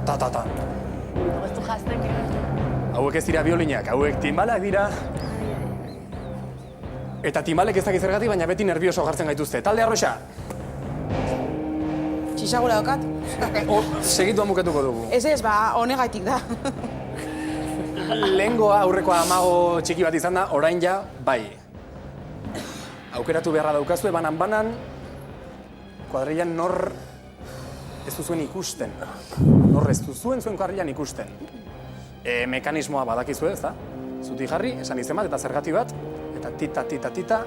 Ta-ta-ta. Ez du jaztek, Hauek ez dira biolinak, hauek timbalak dira. Eta timbalek ez dakit zergatik, baina beti nervioso jartzen gaituzte. Talde Arroxa! Txisagura daukat? Segituan bukatuko dugu. Ez, honegaitik da. Lehengoa aurrekoa amago txiki bat izan da, orain ja, bai. Aukeratu beharra daukazue, banan-banan, kuadrilan nor ez duzuen ikusten. Nor ez duzuen zuen kuadrilan ikusten. Mekanismoa badakizue, ez da? Zuti jarri, esan izen bat, eta zergati bat, eta tita,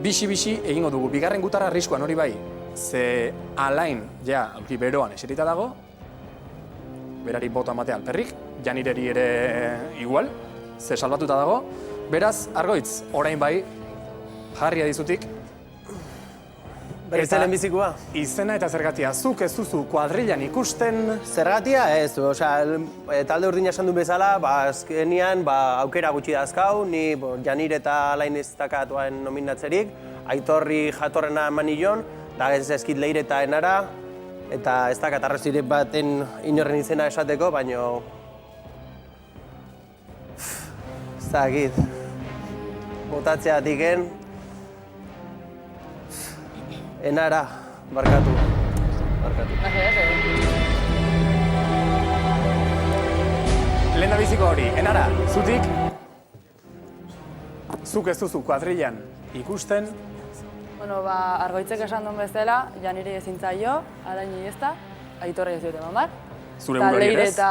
bixi egingo dugu. Bigarren gutarra arriskuan hori bai, ze Alain, ja, aurki beroan eserita dago, berari bota matea alperrik, Janireri ere igual, ze salbatuta dago. Beraz, Argoitz, orain bai, jarri adizutik. Berizelen bizikoa. Izena eta zergatia, zuk ez duzu kuadrilan ikusten. Zergatia ez, talde urdina esan du bezala, azkenian aukera gutxi dazkau, ni Janir eta Alain ez dakatuan nominatzerik, Aitorri jatorrena eman nion, da ez ezkit Leire eta Enara, eta ez dakat arrazoirik baten inorren izena esateko, baino... Ez dakit, botatzea diken, Enara, barkatu. Lehen da biziko hori, Enara, zutik, zuk ez duzu kuadrilan ikusten. Bueno, Argoitzek esan duen bezala, Janiri ezin zaio, Alaini ez da, Aitorri ez dut eman bar. Zure buruari Leire ere ez? eta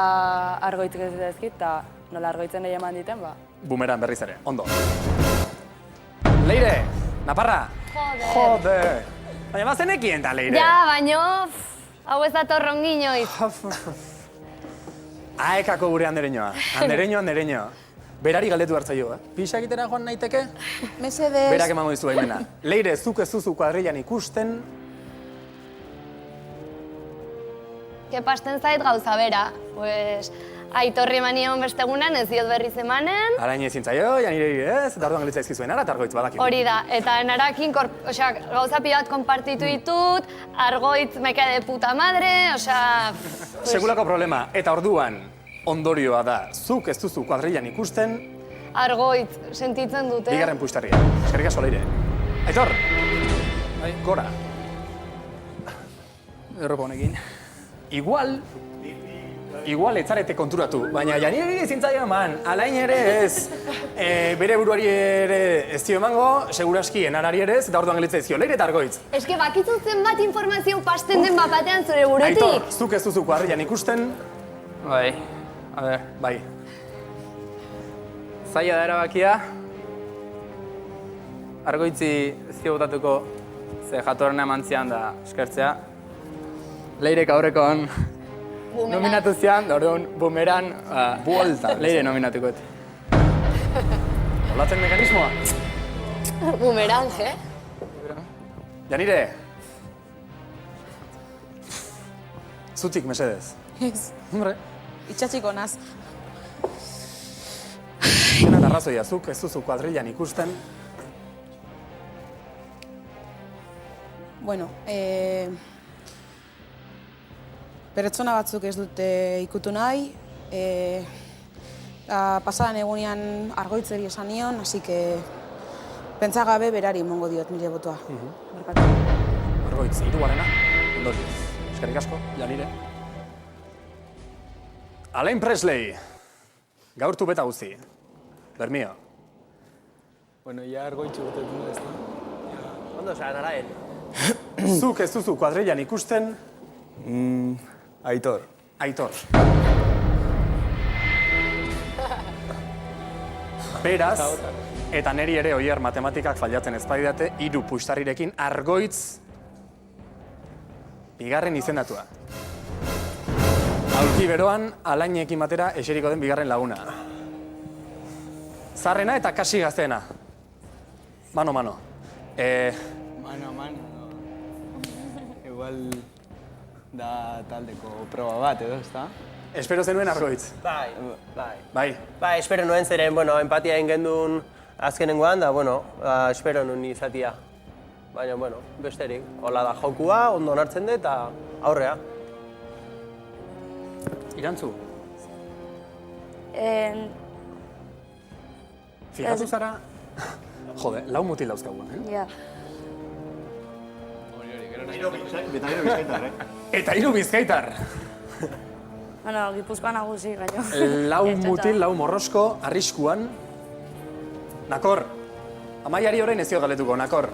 Argoitzek ez ezkit, eta nola Argoitzen nahi eman diten, Bumeran berriz ere, ondo. Leire, Naparra! Joder! Baina bazenekien da, Leire. Ja, baino, hau ez dator rongiñoiz. Aekako gure andereñoa. Andereño. Berari galdetu hartzaio, Pixa egitera joan naiteke? Mesedez. Berak emango dizu baimena. Leire, zuk ez duzu kuadrilan ikusten. Kepasten zait gauza bera. Pues, Aitorri emanion bestegunan ez diot berriz emanen. Arain ezin zaio, Janireri ez, eta orduan gelitza izkizuen, ara eta Argoitz badakigu. Hori da, eta Enarakin gauza pila bat konpartitu ditut, Argoitz meka de puta madre, Segulako problema, eta orduan ondorioa da, zuk ez duzu kuadrilan ikusten. Argoitz sentitzen dute. Bigarren puistarria. Eskerrik asko, Leire. Aitor! Gora. Erropa honekin. Igual etzarete konturatu, baina Janiri ezin zaio eman, Alain ere ez, bere buruari ere ez dio emango, seguraski Enarari ere ez, eta orduan gelitza ezio, Leire eta Argoitz. Eske bakizu zenbat informazio pasten den bapatean zure burutik. Aitor, zuk ez duzu kuadrilan ikusten. Bai, a ber, Bai. zaila da erabakia. Argoitzi ez dio botatuko ze jatorrena eman zian da eskertzea. Leirek aurrekoan nominatu zian, da orduan bumeran, buelta, Leire nominatuko. Olatzen mekanismoa. Bumerang, Janire. Zutik, mesedez. Ez, Hombre, itxatxiko naz. dena arrazoia, zuk ez duzu kuadrilan ikusten. Bueno, pertsona batzuk ez dute ikutu nahi. Pasadan egunean Argoitzeri esan nion, así que pentsagabe berari emango diot nire botoa. Barkatu. Argoitz, hirugarrena, ondorioz. Eskerrik asko, Janire. Alain Presley, gaurtu beta guzti. Bermio. Bueno, ja Argoitzu botetu da ez da. Ondo, Araen. Zuk ez duzu kuadrilan ikusten. Aitor. Aitor. Beraz, eta neri ere oier matematikak fallatzen ez badidate, 3 puistarrirekin Argoitz bigarren izendatua. Aulki beroan, Alainekin batera eseriko den bigarren laguna. Zarrena eta kasi gazteena. Mano. Mano, igual da taldeko proba bat edo, ezta? Espero zenuen Argoitz. Bai, espero nuen zeren, empatia egin gendun azkenengoan, da, espero nuen izatia. Baina, besterik, hola da jokua, ondo onartzen dut eta aurrea. Irantzu, En, fijatu zara... Jode, lau mutil dauzkagu, ja. Eta hiru bizkaitar. Bueno, Gipuzkoa nagusi gaino. Lau mutil, lau morrosko, arriskuan. Nakor, Amaiari orain ez dio galetuko, Nakor.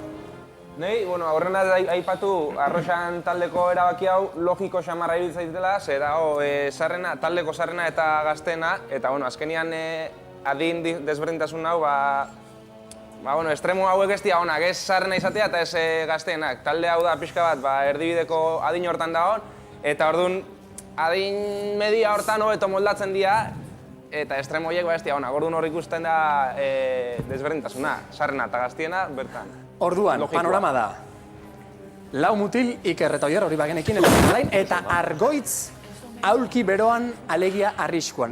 Nei, bueno, aurrena aipatu Arroxan taldeko erabaki hau logiko xamarra iruditzen zaitela, sarrena, taldeko sarrena eta gazteena, eta bueno, azkenian adin desberdintasun hau, bueno, estremo hauek ez dira honak, ez sarrena izatea eta ez gazteenak. Talde hau da pixka bat, erdibideko adin hortan da hon, eta orduan adin media hortan hobeto moldatzen dira, eta estremo horiek ez dira honak. Orduan hor ikusten da desberdintasuna, sarrena eta gazteena bertan. Orduan, panorama da. Lau mutil, Iker eta Oier hori bagenekin, eta Argoitz aulki beroan alegia arriskuan.